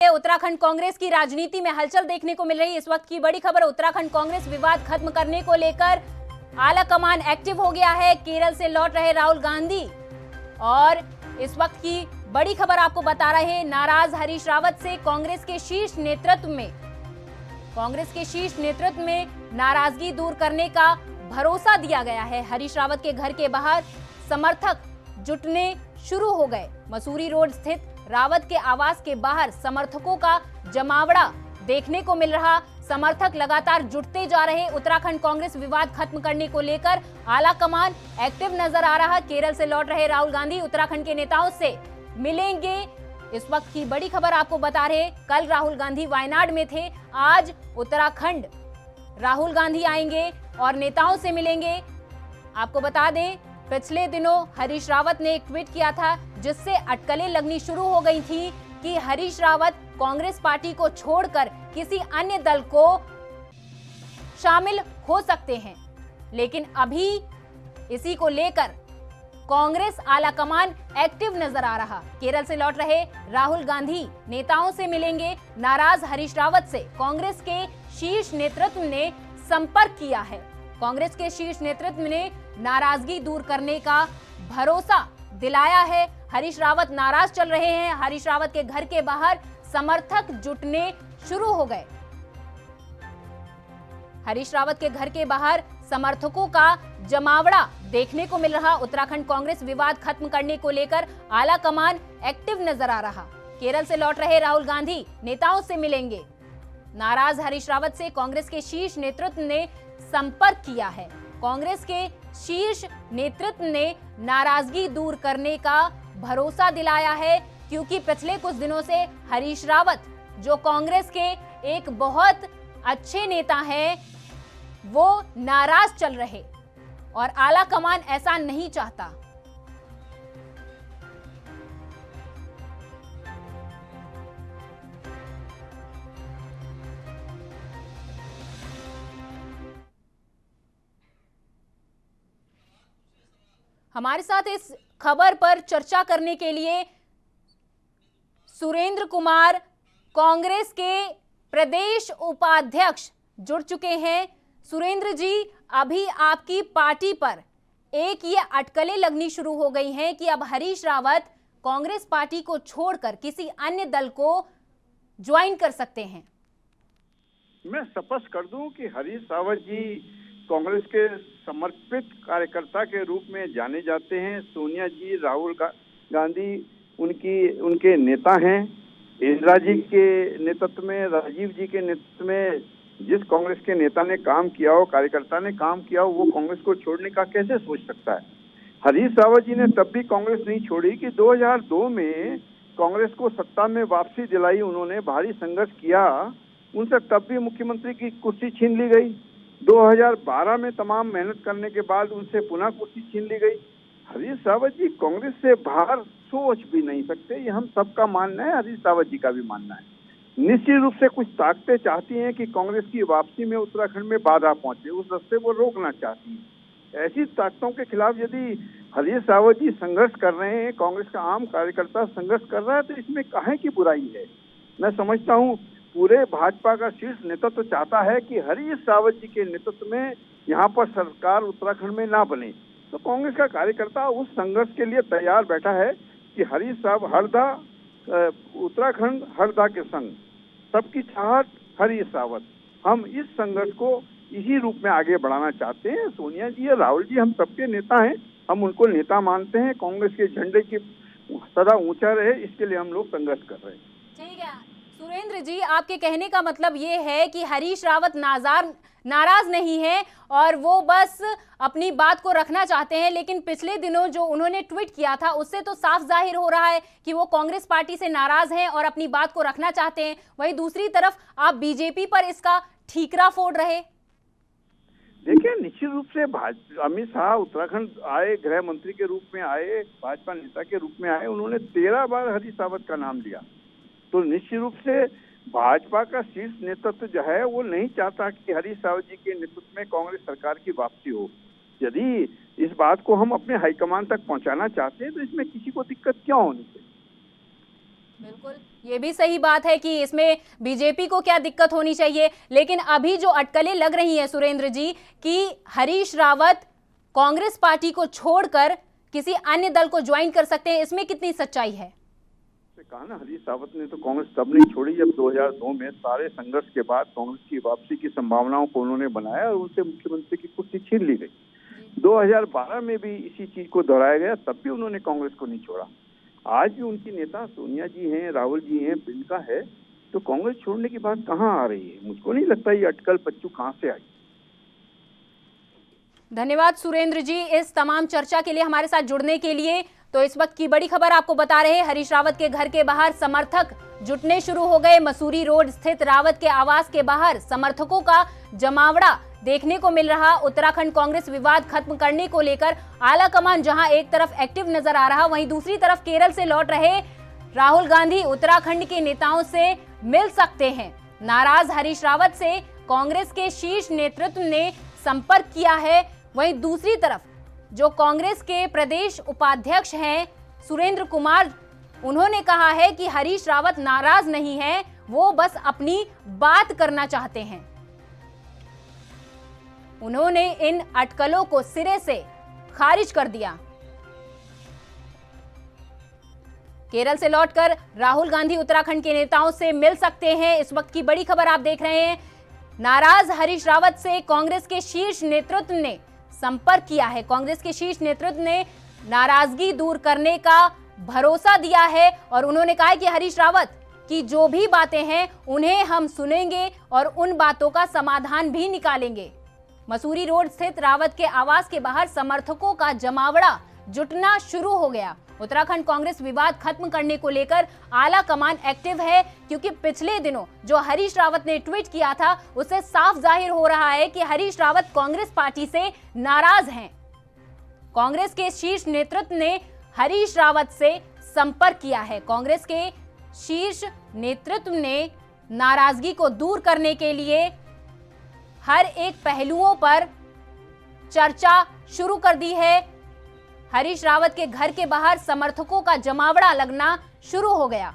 उत्तराखंड कांग्रेस की राजनीति में हलचल देखने को मिल रही है। इस वक्त की बड़ी खबर, उत्तराखंड कांग्रेस विवाद खत्म करने को लेकर आला कमान एक्टिव हो गया है। केरल से लौट रहे राहुल गांधी और इस वक्त की बड़ी खबर आपको बता रहे हैं, नाराज हरीश रावत से कांग्रेस के शीर्ष नेतृत्व में नाराजगी दूर करने का भरोसा दिया गया है। हरीश रावत के घर के बाहर समर्थक जुटने शुरू हो गए। मसूरी रोड स्थित रावत के आवास के बाहर समर्थकों का जमावड़ा देखने को मिल रहा। समर्थक लगातार जुटते जा रहे। उत्तराखंड कांग्रेस विवाद खत्म करने को लेकर आला कमान एक्टिव नजर आ रहा। केरल से लौट रहे राहुल गांधी उत्तराखंड के नेताओं से मिलेंगे। इस वक्त की बड़ी खबर आपको बता रहे, कल राहुल गांधी वायनाड में थे, आज उत्तराखंड राहुल गांधी आएंगे और नेताओं से मिलेंगे। आपको बता दें, पिछले दिनों हरीश रावत ने एक ट्वीट किया था जिससे अटकलें लगनी शुरू हो गई थी कि हरीश रावत कांग्रेस पार्टी को छोड़कर किसी अन्य दल को शामिल हो सकते हैं। लेकिन अभी इसी को लेकर कांग्रेस आलाकमान एक्टिव नजर आ रहा। केरल से लौट रहे राहुल गांधी नेताओं से मिलेंगे। नाराज हरीश रावत से कांग्रेस के शीर्ष नेतृत्व ने संपर्क किया है। कांग्रेस के शीर्ष नेतृत्व ने नाराजगी दूर करने का भरोसा दिलाया है। हरीश रावत नाराज चल रहे हैं। हरीश रावत के घर के बाहर समर्थक जुटने शुरू हो गए। हरीश रावत के घर के बाहर समर्थकों का जमावड़ा देखने को मिल रहा। उत्तराखंड कांग्रेस विवाद खत्म करने को लेकर आला कमान एक्टिव नजर आ रहा। केरल से लौट रहे राहुल गांधी नेताओं से मिलेंगे। नाराज हरीश रावत से कांग्रेस के शीर्ष नेतृत्व ने संपर्क किया है। कांग्रेस के शीर्ष नेतृत्व ने नाराजगी दूर करने का भरोसा दिलाया है, क्योंकि पिछले कुछ दिनों से हरीश रावत, जो कांग्रेस के एक बहुत अच्छे नेता हैं, वो नाराज चल रहे और आला कमान ऐसा नहीं चाहता। हमारे साथ इस खबर पर चर्चा करने के लिए सुरेंद्र कुमार, कांग्रेस के प्रदेश उपाध्यक्ष, जुड़ चुके हैं। सुरेंद्र जी, अभी आपकी पार्टी पर एक ये अटकलें लगनी शुरू हो गई हैं कि अब हरीश रावत कांग्रेस पार्टी को छोड़कर किसी अन्य दल को ज्वाइन कर सकते हैं। मैं स्पष्ट कर दूं कि हरीश रावत जी कांग्रेस के समर्पित कार्यकर्ता के रूप में जाने जाते हैं। सोनिया जी, राहुल गांधी उनके नेता हैं। इंदिरा जी के नेतृत्व में, राजीव जी के नेतृत्व में जिस कांग्रेस के नेता ने काम किया हो, कार्यकर्ता ने काम किया हो, वो कांग्रेस को छोड़ने का कैसे सोच सकता है। हरीश रावत जी ने तब भी कांग्रेस नहीं छोड़ी कि 2002 में कांग्रेस को सत्ता में वापसी दिलाई उन्होंने, भारी संघर्ष किया, उनसे तब भी मुख्यमंत्री की कुर्सी छीन ली गई। 2012 में तमाम मेहनत करने के बाद उनसे पुनः कुर्सी छीन ली गई। हरीश रावत जी कांग्रेस से बाहर सोच भी नहीं सकते, ये हम सबका मानना है, हरीश रावत जी का भी मानना है। निश्चित रूप से कुछ ताकतें चाहती हैं कि कांग्रेस की वापसी में उत्तराखंड में बाधा पहुंचे, उस रास्ते वो रोकना चाहती हैं। ऐसी ताकतों के खिलाफ यदि हरीश रावत जी संघर्ष कर रहे हैं, कांग्रेस का आम कार्यकर्ता संघर्ष कर रहा है, तो इसमें काहे की बुराई है। मैं समझता हूँ पूरे भाजपा का शीर्ष नेतृत्व चाहता है कि हरीश रावत जी के नेतृत्व में यहाँ पर सरकार उत्तराखंड में ना बने, तो कांग्रेस का कार्यकर्ता उस संघर्ष के लिए तैयार बैठा है कि हरीश रावत हरदा, उत्तराखंड हरदा के संग, सबकी चाहत हरीश रावत। हम इस संघर्ष को इसी रूप में आगे बढ़ाना चाहते हैं। सोनिया जी या राहुल जी हम सबके नेता हैं, हम उनको नेता मानते हैं। कांग्रेस के झंडे की सदा ऊंचा रहे, इसके लिए हम लोग संघर्ष कर रहे हैं। ठीक है सुरेंद्र जी, आपके कहने का मतलब ये है कि हरीश रावत नाराज नहीं है और वो बस अपनी बात को रखना चाहते हैं, लेकिन पिछले दिनों जो उन्होंने ट्वीट किया था उससे तो साफ जाहिर हो रहा है कि वो कांग्रेस पार्टी से नाराज हैं और अपनी बात को रखना चाहते हैं। वहीं दूसरी तरफ आप बीजेपी पर इसका ठीकरा फोड़ रहे। देखिए, निश्चित रूप से अमित शाह उत्तराखंड आए, गृह मंत्री के रूप में आए, भाजपा नेता के रूप में आए, उन्होंने 13 बार हरीश रावत का नाम लिया। तो निश्चित रूप से भाजपा का शीर्ष नेतृत्व जो है वो नहीं चाहता कि हरीश रावत जी के नेतृत्व में कांग्रेस सरकार की वापसी हो। यदि इस बात को हम अपने हाईकमान तक पहुंचाना चाहते हैं तो इसमें किसी को दिक्कत क्यों होनी चाहिए। बिल्कुल, ये भी सही बात है कि इसमें बीजेपी को क्या दिक्कत होनी चाहिए, लेकिन अभी जो अटकलें लग रही हैं सुरेंद्र जी कि हरीश रावत कांग्रेस पार्टी को छोड़कर किसी अन्य दल को ज्वाइन कर सकते हैं, इसमें कितनी सच्चाई है? कहा ना, हरीश रावत ने तो कांग्रेस तब नहीं छोड़ी जब 2002 में सारे संघर्ष के बाद कांग्रेस की वापसी की संभावनाओं को उन्होंने बनाया और उनसे मुख्यमंत्री की कुर्सी छीन ली गई। 2012 में भी इसी चीज को दोहराया गया, तब भी उन्होंने कांग्रेस को नहीं छोड़ा। आज भी उनकी नेता सोनिया जी हैं, राहुल जी हैं, प्रियंका है, तो कांग्रेस छोड़ने की बात कहाँ आ रही है? मुझको नहीं लगता ये अटकल पच्चू कहाँ से आई। धन्यवाद सुरेंद्र जी इस तमाम चर्चा के लिए, हमारे साथ जुड़ने के लिए। तो इस वक्त की बड़ी खबर आपको बता रहे हैं, हरीश रावत के घर के बाहर समर्थक जुटने शुरू हो गए। मसूरी रोड स्थित रावत के आवास के बाहर समर्थकों का जमावड़ा देखने को मिल रहा। उत्तराखंड कांग्रेस विवाद खत्म करने को लेकर आला कमान जहां एक तरफ एक्टिव नजर आ रहा, वहीं दूसरी तरफ केरल से लौट रहे राहुल गांधी उत्तराखंड के नेताओं से मिल सकते हैं। नाराज हरीश रावत से कांग्रेस के शीर्ष नेतृत्व ने संपर्क किया है। वहीं दूसरी तरफ जो कांग्रेस के प्रदेश उपाध्यक्ष हैं सुरेंद्र कुमार, उन्होंने कहा है कि हरीश रावत नाराज नहीं है, वो बस अपनी बात करना चाहते हैं। उन्होंने इन अटकलों को सिरे से खारिज कर दिया। केरल से लौटकर राहुल गांधी उत्तराखंड के नेताओं से मिल सकते हैं। इस वक्त की बड़ी खबर आप देख रहे हैं, नाराज हरीश रावत से कांग्रेस के शीर्ष नेतृत्व ने संपर्क किया है। कांग्रेस के शीर्ष नेतृत्व ने नाराजगी दूर करने का भरोसा दिया है और उन्होंने कहा है कि हरीश रावत की जो भी बातें हैं उन्हें हम सुनेंगे और उन बातों का समाधान भी निकालेंगे। मसूरी रोड स्थित रावत के आवास के बाहर समर्थकों का जमावड़ा जुटना शुरू हो गया। उत्तराखंड कांग्रेस विवाद खत्म करने को लेकर आला कमान एक्टिव है, क्योंकि पिछले दिनों जो हरीश रावत ने ट्वीट किया था उससे साफ जाहिर हो रहा है कि हरीश रावत कांग्रेस पार्टी से नाराज हैं। कांग्रेस के शीर्ष नेतृत्व ने हरीश रावत से संपर्क किया है। कांग्रेस के शीर्ष नेतृत्व ने नाराजगी को दूर करने के लिए हर एक पहलुओं पर चर्चा शुरू कर दी है। हरीश रावत के घर के बाहर समर्थकों का जमावड़ा लगना शुरू हो गया।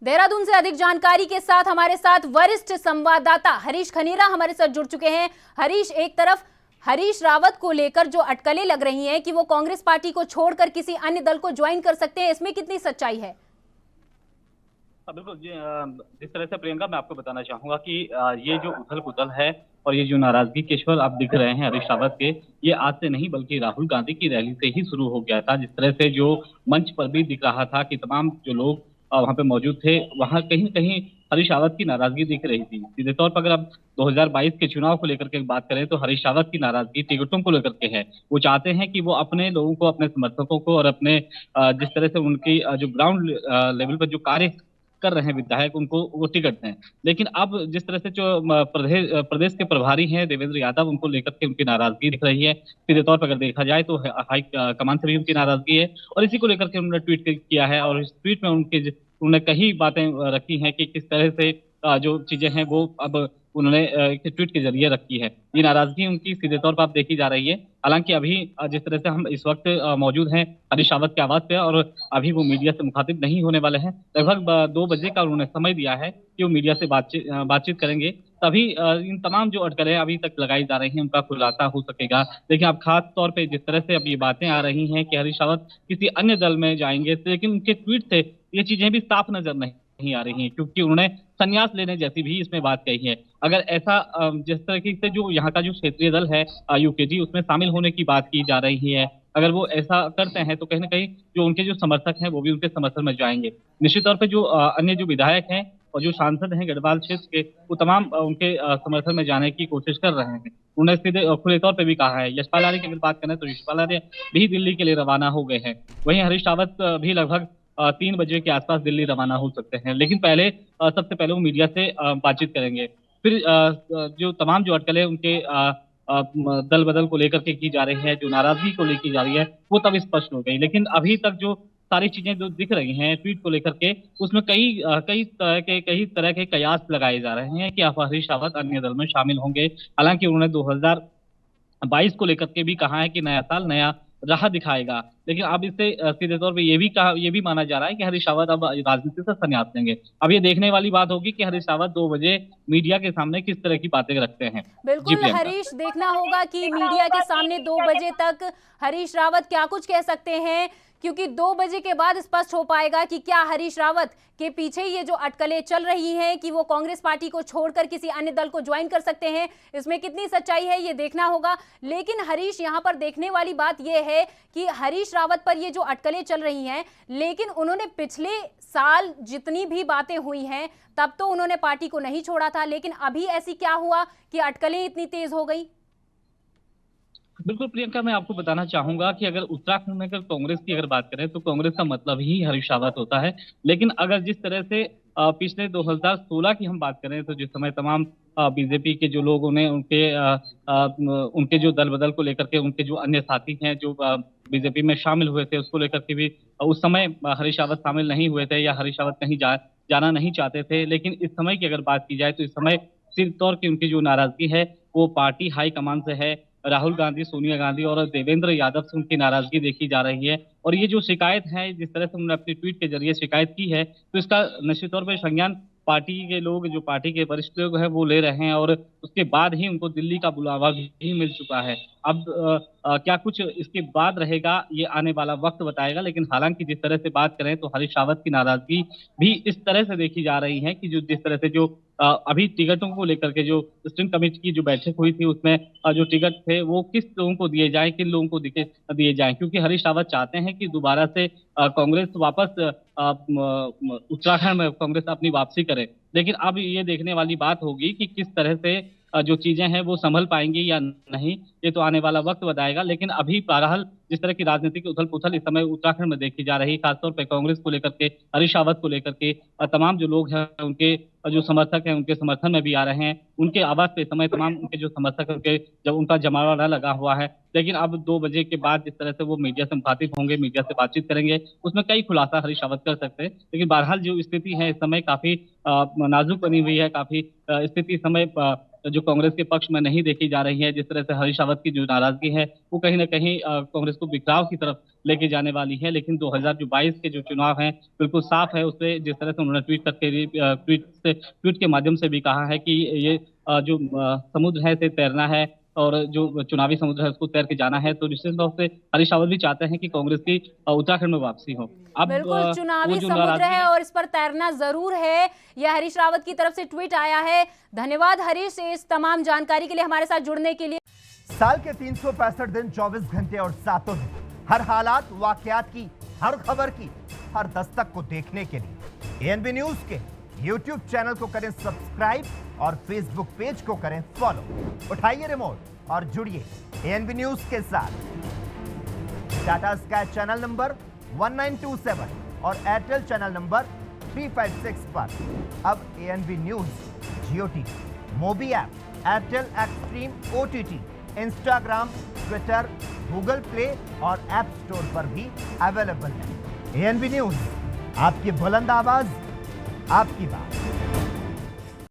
देहरादून से अधिक जानकारी के साथ हमारे साथ वरिष्ठ संवाददाता हरीश खनीरा हमारे साथ जुड़ चुके हैं। हरीश, एक तरफ हरीश रावत को लेकर जो अटकलें लग रही हैं कि वो कांग्रेस पार्टी को छोड़कर किसी अन्य दल को ज्वाइन कर सकते हैं, इसमें कितनी सच्चाई है? बिल्कुल जी, जिस तरह से प्रियंका, मैं आपको बताना चाहूंगा कि ये जो उथल पुथल है और ये जो नाराजगी के स्वर आप दिख रहे हैं हरीश रावत के, ये आज से नहीं बल्कि राहुल गांधी की रैली से ही शुरू हो गया था। जिस तरह से जो मंच पर भी दिख रहा था कि तमाम जो लोग वहां पे मौजूद थे, वहां कहीं कहीं हरीश रावत की नाराजगी दिख रही थी। सीधे तौर पर अगर आप 2022 के चुनाव को लेकर के बात करें तो हरीश रावत की नाराजगी टिकटों को लेकर के है। वो चाहते हैं कि वो अपने लोगों को, अपने समर्थकों को और अपने जिस तरह से उनकी जो ग्राउंड लेवल पर जो कार्य कर रहे हैं विधायक, उनको वो टिकट दें। लेकिन अब जिस तरह से जो प्रदेश के प्रभारी हैं देवेंद्र यादव, उनको लेकर के उनकी नाराजगी दिख रही है। सीधे तौर पर अगर देखा जाए तो हाई कमान से भी उनकी नाराजगी है और इसी को लेकर के उन्होंने ट्वीट किया है और इस ट्वीट में उन्होंने कई बातें रखी हैं कि किस तरह से जो चीजें हैं वो अब उन्होंने एक ट्वीट के जरिए रखी है। ये नाराजगी उनकी सीधे तौर पर आप देखी जा रही है। हालांकि अभी जिस तरह से हम इस वक्त मौजूद हैं हरीश रावत के आवास पे और अभी वो मीडिया से मुखातिब नहीं होने वाले हैं। लगभग 2 बजे का उन्होंने समय दिया है कि वो मीडिया से बातचीत करेंगे, तभी इन तमाम जो अटकलें अभी तक लगाई जा रही हैं उनका खुलासा हो सकेगा। लेकिन अब खास तौर पे जिस तरह से अब ये बातें आ रही हैं कि हरीश रावत किसी अन्य दल में जाएंगे, लेकिन उनके ट्वीट से ये चीजें भी साफ नजर नहीं आ रही हैं, क्योंकि उन्होंने संन्यास लेने जैसी भी इसमें बात कही है। अगर ऐसा जिस तरीके से जो यहाँ का जो क्षेत्रीय दल है यूकेजी, उसमें शामिल होने की बात की जा रही है, अगर वो ऐसा करते हैं तो कहीं ना कहीं जो उनके जो समर्थक हैं वो भी उनके समर्थन में जाएंगे। निश्चित तौर पर जो अन्य जो विधायक हैं और जो सांसद हैं गढ़वाल क्षेत्र के, वो तमाम उनके समर्थन में जाने की कोशिश कर रहे हैं। उन्होंने सीधे खुले तौर पे भी कहा है। यशपाल आर्य की अगर बात करें तो यशपाल आर्य भी दिल्ली के लिए रवाना हो गए हैं। वहीं हरीश रावत भी लगभग 3 बजे के आसपास दिल्ली रवाना हो सकते हैं, लेकिन सबसे पहले वो मीडिया से बातचीत करेंगे। फिर जो तमाम जो अटकलें उनके दल बदल को लेकर के की जा रही है, जो नाराजगी को लेकर जा रही है, वो तब स्पष्ट हो गई। लेकिन अभी तक जो सारी चीजें जो दिख रही हैं ट्वीट को लेकर के, उसमें कई तरह के कयास लगाए जा रहे हैं कि अब हरीश रावत अन्य दल में शामिल होंगे। हालांकि उन्होंने 2022 को लेकर के भी कहा है कि नया साल नया राह दिखाएगा, लेकिन अब इससे सीधे तौर पे ये भी माना जा रहा है कि हरीश रावत अब राजनीति से संन्यास लेंगे। अब ये देखने वाली बात होगी कि हरीश रावत 2 बजे मीडिया के सामने किस तरह की बातें रखते हैं। बिल्कुल हरीश, देखना होगा कि मीडिया के सामने 2 बजे तक हरीश रावत क्या कुछ कह सकते हैं, क्योंकि 2 बजे के बाद स्पष्ट हो पाएगा कि क्या हरीश रावत के पीछे ये जो अटकलें चल रही हैं कि वो कांग्रेस पार्टी को छोड़कर किसी अन्य दल को ज्वाइन कर सकते हैं, इसमें कितनी सच्चाई है ये देखना होगा। लेकिन हरीश, यहाँ पर देखने वाली बात ये है कि हरीश रावत पर ये जो अटकलें चल रही हैं, लेकिन उन्होंने पिछले साल जितनी भी बातें हुई हैं तब तो उन्होंने पार्टी को नहीं छोड़ा था, लेकिन अभी ऐसी क्या हुआ कि अटकलें इतनी तेज हो गई? बिल्कुल प्रियंका, मैं आपको बताना चाहूंगा कि अगर उत्तराखंड में अगर कांग्रेस की अगर बात करें तो कांग्रेस का मतलब ही हरीश रावत होता है। लेकिन अगर जिस तरह से पिछले 2016 की हम बात करें तो जिस समय तमाम बीजेपी के जो लोग उन्हें उनके जो दल बदल को लेकर के, उनके जो अन्य साथी हैं जो बीजेपी में शामिल हुए थे उसको लेकर के भी उस समय हरीश रावत शामिल नहीं हुए थे या हरीश रावत कहीं जाना नहीं चाहते थे। लेकिन इस समय की अगर बात की जाए तो इस समय सिर्फ तौर की उनकी जो नाराजगी है वो पार्टी हाईकमान से है। राहुल गांधी, सोनिया गांधी और देवेंद्र यादव से उनकी नाराजगी देखी जा रही है। और ये जो शिकायत है, जिस तरह से उन्होंने अपने ट्वीट के जरिए शिकायत की है, तो इसका निश्चित तौर पर संज्ञान पार्टी के लोग, जो पार्टी के वरिष्ठ लोग हैं वो ले रहे हैं और उसके बाद ही उनको दिल्ली का बुलावा भी मिल चुका है। अब क्या कुछ इसके बाद रहेगा ये आने वाला वक्त बताएगा। लेकिन हालांकि जिस तरह से बात करें तो हरीश रावत की नाराजगी भी इस तरह से देखी जा रही है कि जो जिस तरह से जो अभी टिकटों को लेकर के जो स्ट्रींग कमेटी की जो बैठक हुई थी उसमें जो टिकट थे वो किस लोगों को दिए जाएं, किन लोगों को दिए जाएं, क्योंकि हरीश रावत चाहते हैं कि दोबारा से कांग्रेस वापस उत्तराखंड में कांग्रेस अपनी वापसी करे। लेकिन अब ये देखने वाली बात होगी कि किस तरह से जो चीजें हैं वो संभल पाएंगी या नहीं, ये तो आने वाला वक्त बताएगा। लेकिन अभी बहरहाल जिस तरह की राजनीतिक उथल पुथल इस समय उत्तराखंड में देखी जा रही है, खासतौर पर कांग्रेस को लेकर के, हरीश रावत को लेकर के, तमाम जो लोग हैं उनके जो समर्थक हैं उनके समर्थन में भी आ रहे हैं। उनके आवाज पे समय तमाम उनके जो समर्थक हैं उनके जब उनका जमावड़ा लगा हुआ है। लेकिन अब 2 बजे के बाद जिस तरह से वो मीडिया से मुखातिब होंगे, मीडिया से बातचीत करेंगे, उसमें कई खुलासा हरीश रावत कर सकते हैं। लेकिन बहरहाल जो स्थिति है इस समय काफी नाजुक बनी हुई है, काफी स्थिति इस समय जो कांग्रेस के पक्ष में नहीं देखी जा रही है। जिस तरह से हरीश रावत की जो नाराजगी है वो कहीं ना कहीं कांग्रेस को बिखराव की तरफ लेके जाने वाली है। लेकिन 2022 के जो चुनाव हैं बिल्कुल साफ है। उससे जिस तरह से उन्होंने ट्वीट के माध्यम से भी कहा है कि ये जो समुद्र है इसे तैरना है और जो चुनावी समुद्र है उसको तैर के जाना है। तो निश्चित तौर से हरीश रावत भी चाहते हैं कि कांग्रेस की उत्तराखंड में वापसी हो। अब बिल्कुल चुनावी समुद्र है और इस पर तैरना जरूर है, यह हरीश रावत की तरफ से ट्वीट आया है। धन्यवाद हरीश इस तमाम जानकारी के लिए, हमारे साथ जुड़ने के लिए। साल के 365 दिन 24 घंटे और 7 दिन, हर हालात वाकयात की, हर खबर की, हर दस्तक को देखने के लिए एएनबी न्यूज के YouTube चैनल को करें सब्सक्राइब और Facebook पेज को करें फॉलो। उठाइए रिमोट और जुड़िए एएनबी न्यूज के साथ। टाटा स्काई चैनल नंबर 1927 और एयरटेल चैनल नंबर 356 पर अब ANB news Jio TV, Mobi app, Airtel Xtreme OTT, Instagram, Twitter, Google Play और ऐप स्टोर पर भी अवेलेबल है। एएनबी न्यूज, आपकी बुलंद आवाज, आपकी बात।